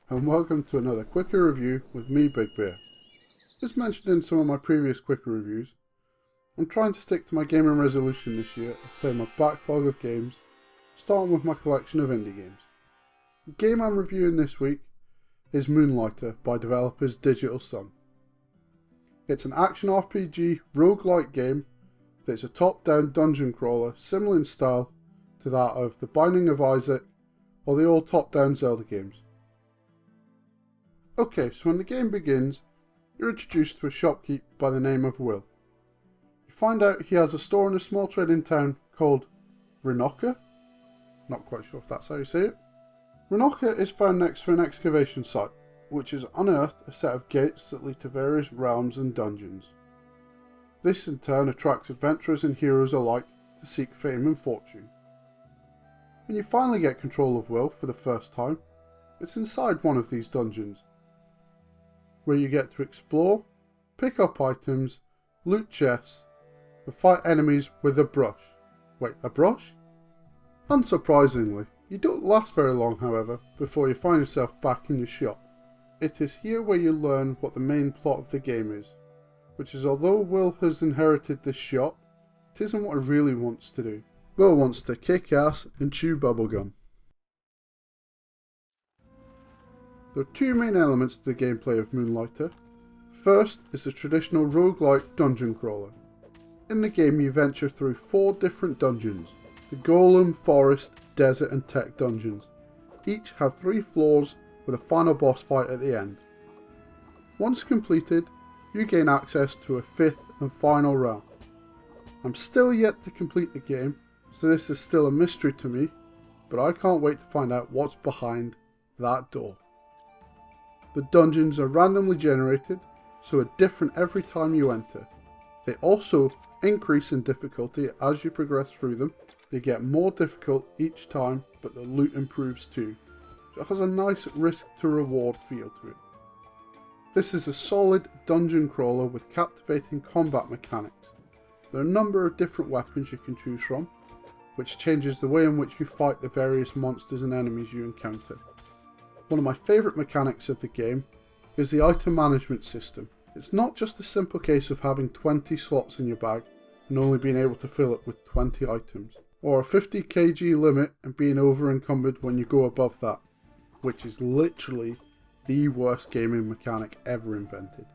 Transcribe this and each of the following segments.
and welcome to another Quickie review with me, BigBear. As mentioned in some of my previous Quickie reviews, I'm trying to stick to my gaming resolution this year of playing my backlog of games, starting with my collection of indie games. The game I'm reviewing this week is Moonlighter by developers Digital Sun. It's an action RPG roguelike game that's a top-down dungeon crawler similar in style to that of The Binding of Isaac or the old top-down Zelda games. Okay, so when the game begins, you're introduced to a shopkeeper by the name of Will. You find out he has a store in a small trading town called Renoka? Not quite sure if that's how you say it. Renoka is found next to an excavation site, which has unearthed a set of gates that lead to various realms and dungeons. This in turn attracts adventurers and heroes alike to seek fame and fortune. When you finally get control of Will for the first time, it's inside one of these dungeons, where you get to explore, pick up items, loot chests, and fight enemies with a brush. Wait, a brush? Unsurprisingly, you don't last very long, however, before you find yourself back in your shop. It is here where you learn what the main plot of the game is, which is although Will has inherited this shop, it isn't what he really wants to do. Will wants to kick ass and chew bubblegum. There are two main elements to the gameplay of Moonlighter. First is the traditional roguelike dungeon crawler. In the game you venture through 4 different dungeons, the Golem, Forest, Desert and Tech dungeons. Each have 3 floors with a final boss fight at the end. Once completed, you gain access to a 5th and final realm. I'm still yet to complete the game, so this is still a mystery to me, but I can't wait to find out what's behind that door. The dungeons are randomly generated, so are different every time you enter. They also increase in difficulty as you progress through them. They get more difficult each time, but the loot improves too. So it has a nice risk to reward feel to it. This is a solid dungeon crawler with captivating combat mechanics. There are a number of different weapons you can choose from, which changes the way in which you fight the various monsters and enemies you encounter. One of my favourite mechanics of the game is the item management system. It's not just a simple case of having 20 slots in your bag and only being able to fill it with 20 items, or a 50 kg limit and being over encumbered when you go above that, which is literally the worst gaming mechanic ever invented.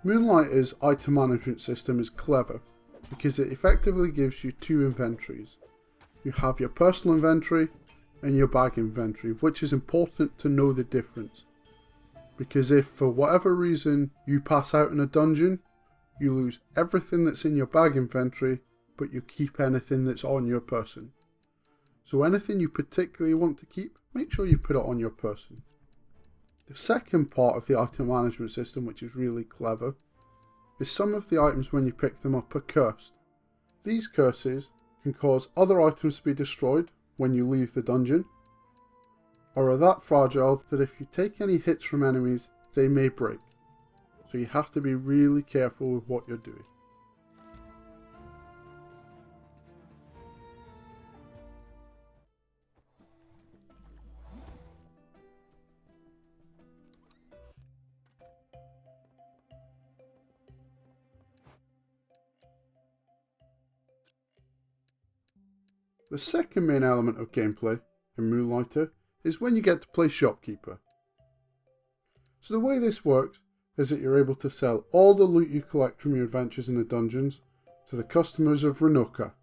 Moonlighter's item management system is clever because it effectively gives you 2 inventories. You have your personal inventory and your bag inventory, which is important to know the difference. Because if for whatever reason you pass out in a dungeon, you lose everything that's in your bag inventory, but you keep anything that's on your person. So anything you particularly want to keep, make sure you put it on your person. The second part of the item management system, which is really clever, is some of the items when you pick them up are cursed. These curses can cause other items to be destroyed when you leave the dungeon, or are that fragile that if you take any hits from enemies, they may break. So you have to be really careful with what you're doing. The second main element of gameplay in Moonlighter is when you get to play Shopkeeper. So the way this works is that you're able to sell all the loot you collect from your adventures in the dungeons to the customers of Renoka.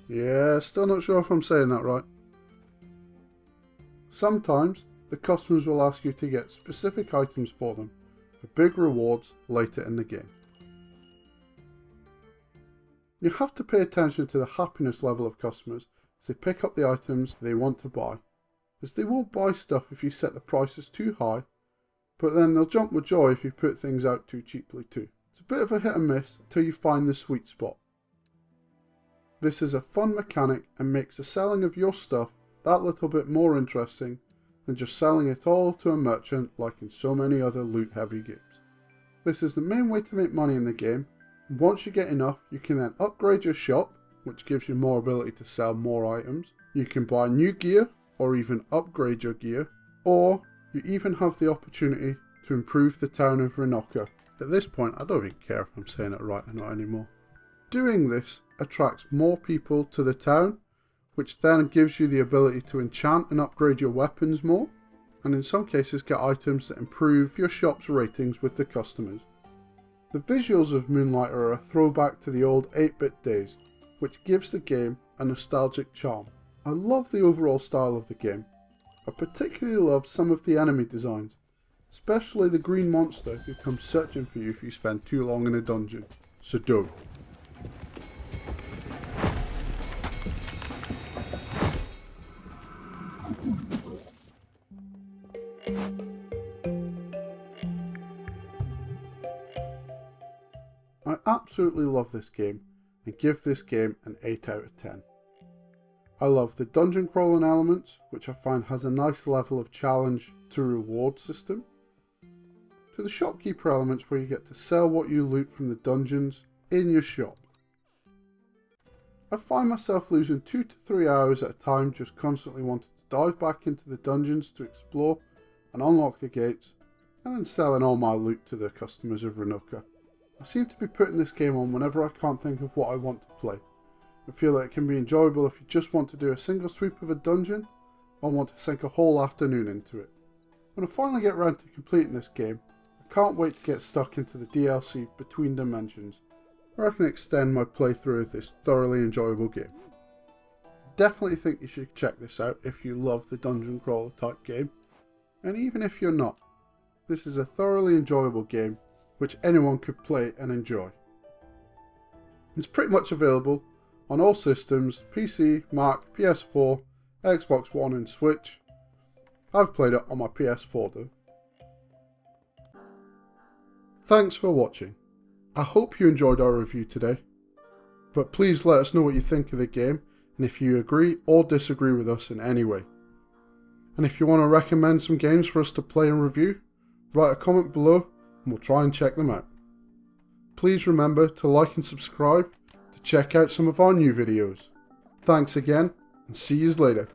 Yeah, still not sure if I'm saying that right. Sometimes the customers will ask you to get specific items for them, with big rewards later in the game. You have to pay attention to the happiness level of customers as they pick up the items they want to buy, as they won't buy stuff if you set the prices too high, but then they'll jump with joy if you put things out too cheaply too. It's a bit of a hit and miss until you find the sweet spot. This is a fun mechanic and makes the selling of your stuff that little bit more interesting than just selling it all to a merchant like in so many other loot heavy games. This is the main way to make money in the game, and once you get enough you can then upgrade your shop, which gives you more ability to sell more items. You can buy new gear, or even upgrade your gear, or you even have the opportunity to improve the town of Renoka. At this point, I don't even care if I'm saying it right or not anymore. Doing this attracts more people to the town, which then gives you the ability to enchant and upgrade your weapons more, and in some cases get items that improve your shop's ratings with the customers. The visuals of Moonlighter are a throwback to the old 8-bit days, which gives the game a nostalgic charm. I love the overall style of the game. I particularly love some of the enemy designs, especially the green monster who comes searching for you if you spend too long in a dungeon. So don't. I absolutely love this game and give this game an 8 out of 10. I love the dungeon crawling elements, which I find has a nice level of challenge to reward system, to the shopkeeper elements where you get to sell what you loot from the dungeons in your shop. I find myself losing 2 to 3 hours at a time just constantly wanting to dive back into the dungeons to explore and unlock the gates, and then selling all my loot to the customers of Renoka. I seem to be putting this game on whenever I can't think of what I want to play. I feel that it can be enjoyable if you just want to do a single sweep of a dungeon, or want to sink a whole afternoon into it. When I finally get around to completing this game, I can't wait to get stuck into the DLC Between Dimensions, where I can extend my playthrough of this thoroughly enjoyable game. I definitely think you should check this out if you love the dungeon crawler type game, and even if you're not, this is a thoroughly enjoyable game which anyone could play and enjoy. It's pretty much available on all systems: PC, Mac, PS4, Xbox One and Switch. I've played it on my PS4 though. Thanks for watching. I hope you enjoyed our review today, but please let us know what you think of the game and if you agree or disagree with us in any way. And if you want to recommend some games for us to play and review, write a comment below and we'll try and check them out. Please remember to like and subscribe to check out some of our new videos. Thanks again, and see yous later.